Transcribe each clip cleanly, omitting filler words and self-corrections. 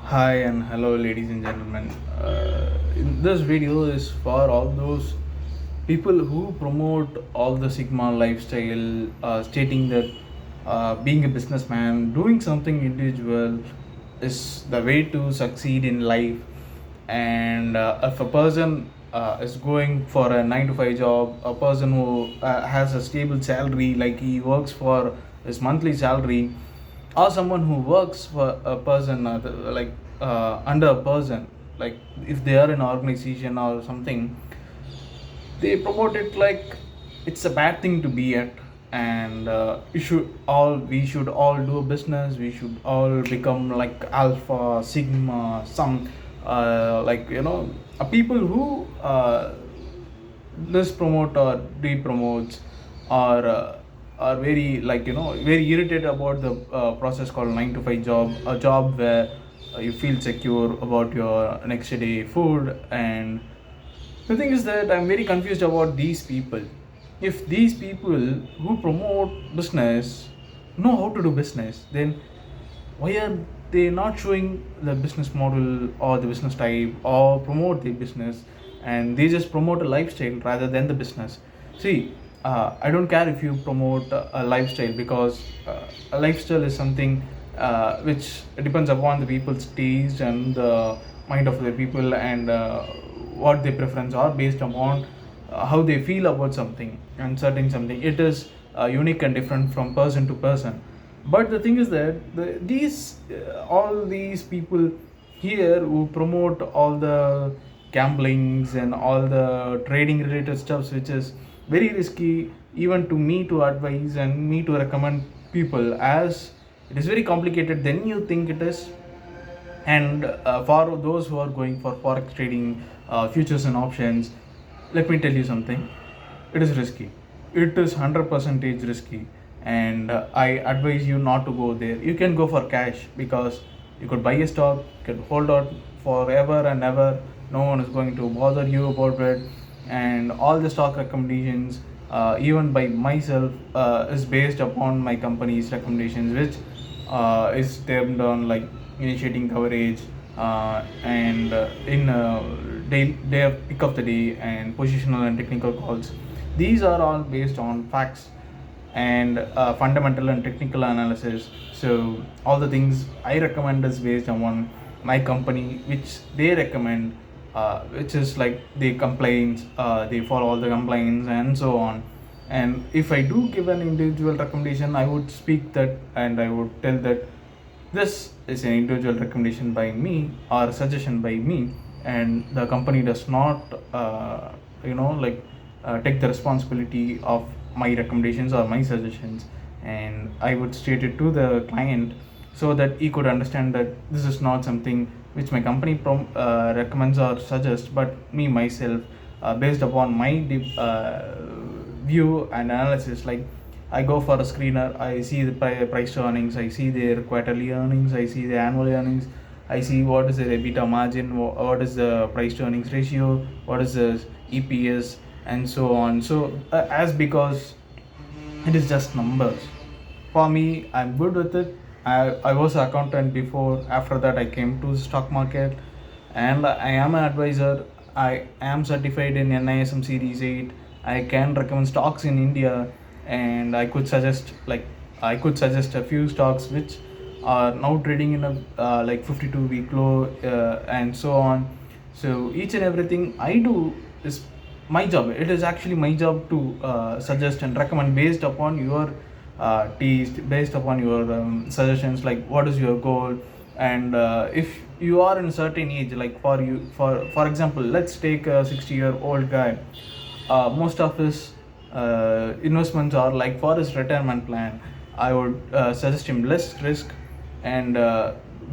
Hi and hello, ladies and gentlemen. This video is for all those people who promote all the Sigma lifestyle, stating that being a businessman, doing something individual is the way to succeed in life. And if a person is going for a 9 to 5 job, a person who has a stable salary, like he works for his monthly salary, or someone who works for a person under a person, like if they are in an organization or something, they promote it like it's a bad thing to be at. And we should all do a business, we should all become like alpha sigma some people who this promote or de-promotes or are very very irritated about the process called 9 to 5 job, a job where you feel secure about your next day food. And the thing is that I'm very confused about these people. If these people who promote business know how to do business, then why are they not showing the business model or the business type or promote the business, and they just promote a lifestyle rather than the business? See, I don't care if you promote a lifestyle, because a lifestyle is something which depends upon the people's taste and the mind of the people, and what their preference are based upon how they feel about something and certain something. It is unique and different from person to person. But the thing is that these all these people here who promote all the gamblings and all the trading related stuffs, which is very risky even to me to advise and me to recommend people, as it is very complicated than you think it is. And for those who are going for forex trading, futures and options, let me tell you something, it is risky. It is 100% risky. And I advise you not to go there. You can go for cash, because you could buy a stock, you could hold on forever and ever. No one is going to bother you about it. And all the stock recommendations, even by myself, is based upon my company's recommendations, which is termed on like initiating coverage, and in day of pick of the day and positional and technical calls. These are all based on facts and fundamental and technical analysis. So all the things I recommend is based on my company, which they recommend, which is like the complaints, they follow all the complaints and so on. And if I do give an individual recommendation, I would speak that and I would tell that this is an individual recommendation by me or suggestion by me, and the company does not take the responsibility of my recommendations or my suggestions. And I would state it to the client so that he could understand that this is not something which my company recommends or suggests, but me myself, based upon my view and analysis. Like, I go for a screener, I see the price to earnings, I see their quarterly earnings, I see the annual earnings, I see what is their EBITDA margin, what is the price to earnings ratio, what is the EPS, and so on. So, as because it is just numbers. For me, I'm good with it. I was an accountant before. After that, I came to stock market, and I am an advisor. I am certified in NISM Series 8. I can recommend stocks in India, and I could suggest a few stocks which are now trading in a 52-week low, and so on. So each and everything I do is my job. It is actually my job to suggest and recommend based upon your taste, based upon your suggestions, like what is your goal. And if you are in a certain age, like for example, let's take a 60-year-old guy. Most of his investments are like for his retirement plan. I would suggest him less risk, and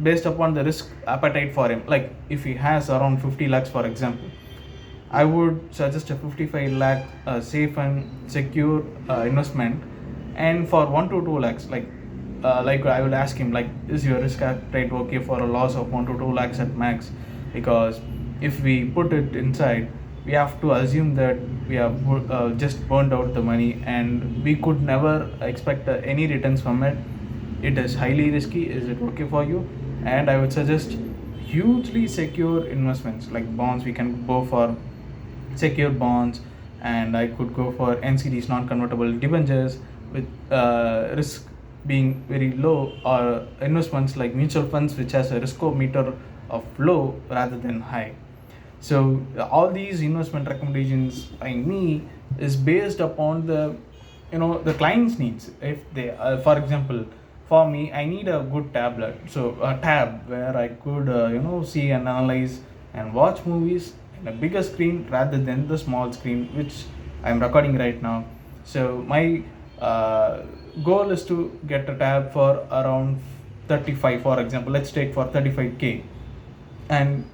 based upon the risk appetite for him, like if he has around 50 lakhs for example, I would suggest a 55 lakh safe and secure investment. And for 1 to 2 lakhs, like I would ask him, like, is your risk appetite okay for a loss of 1 to 2 lakhs at max? Because if we put it inside, we have to assume that we have just burned out the money, and we could never expect any returns from it. It is highly risky. Is it okay for you? And I would suggest hugely secure investments like bonds. We can go for secure bonds, and I could go for NCDs, non-convertible debentures, with risk being very low, or investments like mutual funds, which has a riskometer of low rather than high. So all these investment recommendations by me is based upon the the client's needs. If they for example, for me, I need a good tablet, so a tab where I could see and analyze and watch movies in a bigger screen rather than the small screen which I'm recording right now. So my uh, goal is to get a tab for around 35, for example. Let's take for 35k, and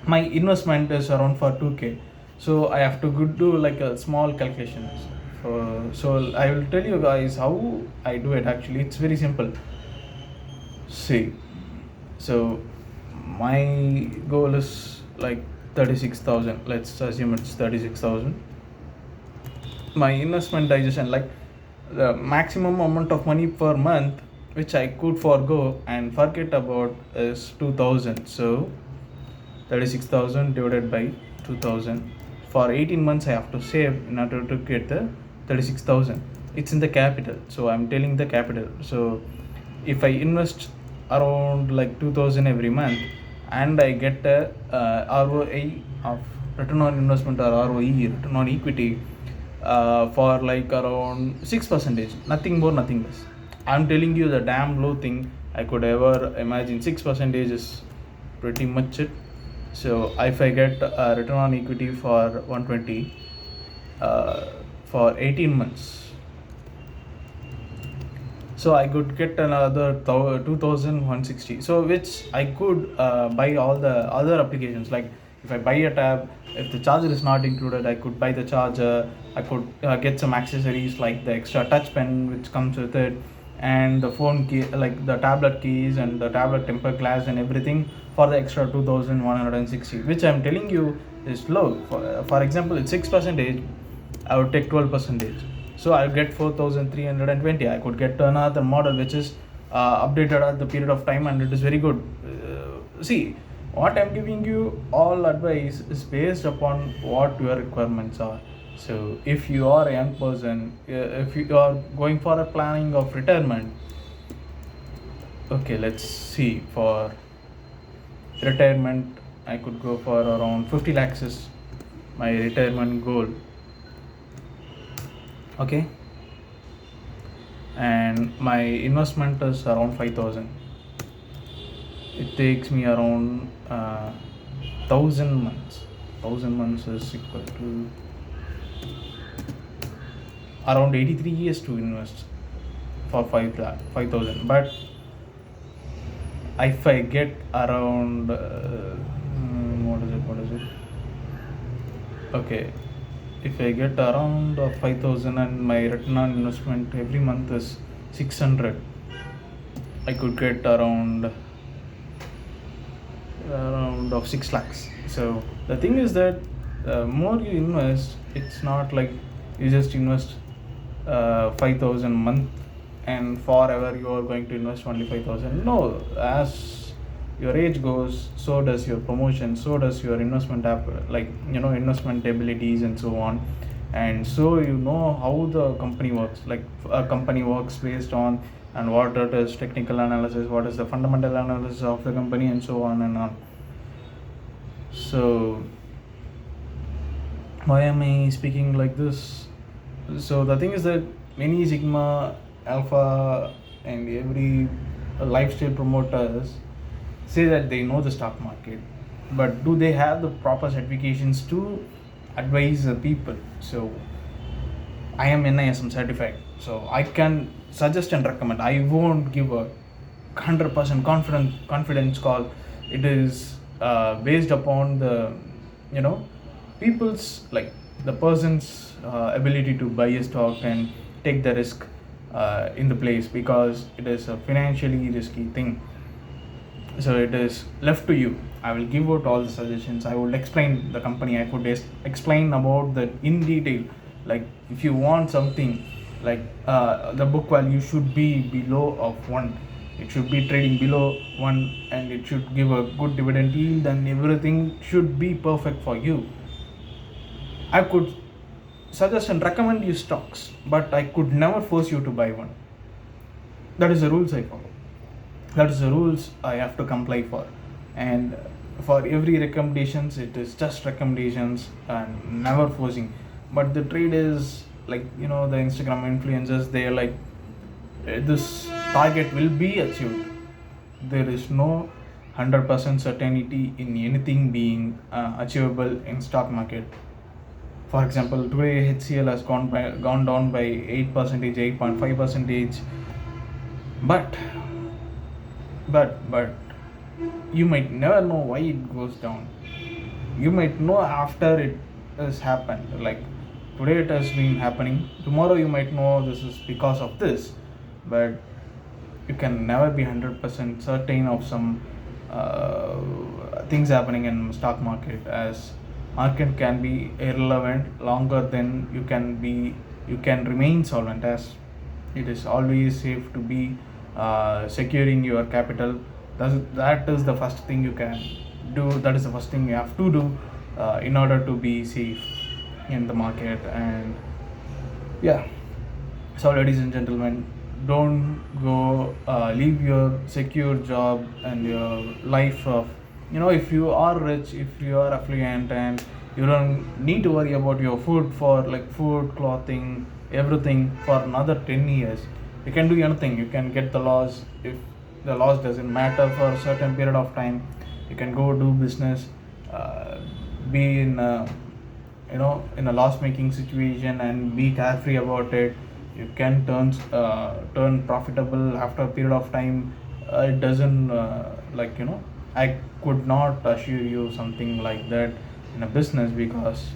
my investment is around for 2k. So I have to do like a small calculations. So I will tell you guys how I do it. Actually, it's very simple. See, so my goal is like 36,000. Let's assume it's 36,000. My investment digestion, like the maximum amount of money per month which I could forego and forget about, is 2,000. So 36,000 divided by 2,000. For 18 months, I have to save in order to get the 36,000. It's in the capital, so I'm telling the capital. So if I invest around like 2,000 every month, and I get a ROI of return on investment, or ROE, return on equity, for like around 6%, nothing more, nothing less. I'm telling you the damn low thing I could ever imagine. 6% is pretty much it. So if I get a return on equity for 120 for 18 months, so I could get another 2,160. So which I could buy all the other applications. Like if I buy a tab, if the charger is not included, I could buy the charger. I could get some accessories like the extra touch pen which comes with it, and the phone key, like the tablet keys and the tablet temper glass and everything, for the extra 2,160, which I'm telling you is low. For example, it's 6%. I would take 12%. So I'll get 4,320. I could get another model which is updated at the period of time, and it is very good. See, what I'm giving you all advice is based upon what your requirements are. So if you are a young person, if you are going for a planning of retirement, okay, let's see, for retirement I could go for around 50 lakhs is my retirement goal. Okay, and my investment is around 5,000. It takes me around 1,000 months. 1,000 months is equal to around 83 years to invest for 5,000. But if I get around what is it? Okay, if I get around 5,000 and my return on investment every month is 600, I could get around of 6 lakhs. So the thing is that more you invest, it's not like you just invest 5,000 month and forever you are going to invest only 5,000. No, as your age goes, so does your promotion, so does your investment investment abilities and so on. And so you know how the company works. Like a company works based on, and what it is technical analysis, what is the fundamental analysis of the company, and so on and on. So why am I speaking like this? So the thing is that many Sigma, Alpha, and every lifestyle promoters say that they know the stock market, but do they have the proper certifications to advise the people? So I am NISM certified, so I can suggest and recommend. I won't give a 100% confidence call. It is based upon the people's, like the person's ability to buy a stock and take the risk in the place, because it is a financially risky thing. So it is left to you. I will give out all the suggestions. I will explain the company. I could explain about that in detail. Like if you want something like the book value should be below of 1, it should be trading below 1, and it should give a good dividend yield, and everything should be perfect for you. I could suggest and recommend you stocks, but I could never force you to buy one. That is the rules I follow. That is the rules I have to comply for. And for every recommendations, it is just recommendations and never forcing. But the trade is like, the Instagram influencers, they are like, this target will be achieved. There is no 100% certainty in anything being achievable in stock market. For example, today HCL has gone down by 8%, 8.5%, but you might never know why it goes down. You might know after it has happened. Like today it has been happening. Tomorrow you might know this is because of this, but you can never be 100% certain of some things happening in stock market, as market can be irrelevant longer than you can remain solvent, as it is always safe to be securing your capital. That is the first thing you can do. That is the first thing you have to do in order to be safe in the market. And yeah, so ladies and gentlemen, don't go leave your secure job and your life of, if you are rich, if you are affluent, and you don't need to worry about your food, for like food, clothing, everything for another 10 years. You can do anything. You can get the loss. If the loss doesn't matter for a certain period of time, you can go do business, be in in a loss making situation, and be carefree about it. You can turn profitable after a period of time. It doesn't I could not assure you something like that in a business, because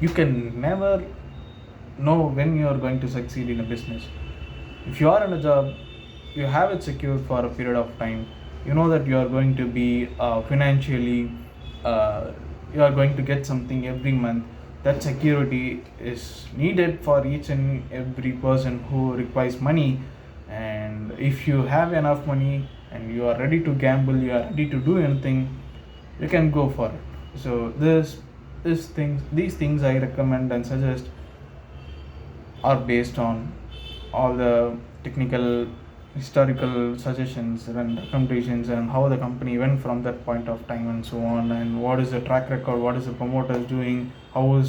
you can never know when you are going to succeed in a business. If you are in a job, you have it secured for a period of time. You know that you are going to be financially, you are going to get something every month. That security is needed for each and every person who requires money. And if you have enough money and you are ready to gamble, you are ready to do anything, you can go for it. So these things I recommend and suggest are based on all the technical, historical suggestions and recommendations, and how the company went from that point of time and so on, and what is the track record, what is the promoter doing, how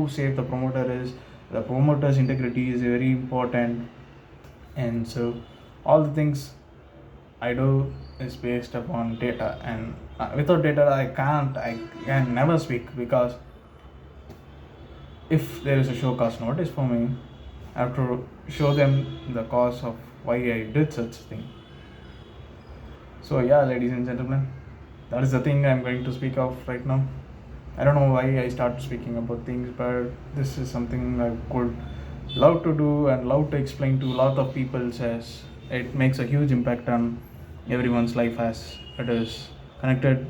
safe the promoter is. The promoter's integrity is very important. And so all the things I do is based upon data, and without data I can never speak, because if there is a show cause notice for me, I have to show them the cause of why I did such thing. So yeah, ladies and gentlemen, that is the thing I'm going to speak of right now. I don't know why I start speaking about things, but this is something I could love to do and love to explain to a lot of people, as it makes a huge impact on everyone's life, as it is connected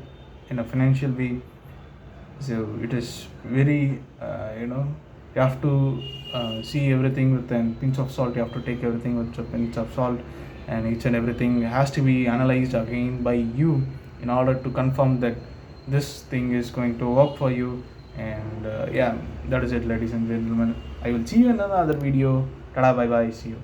in a financial way. So it is very you have to see everything with a pinch of salt. You have to take everything with a pinch of salt, and each and everything has to be analyzed again by you in order to confirm that this thing is going to work for you. And yeah, that is it, ladies and gentlemen. I will see you in another video. Tada, bye bye, see you.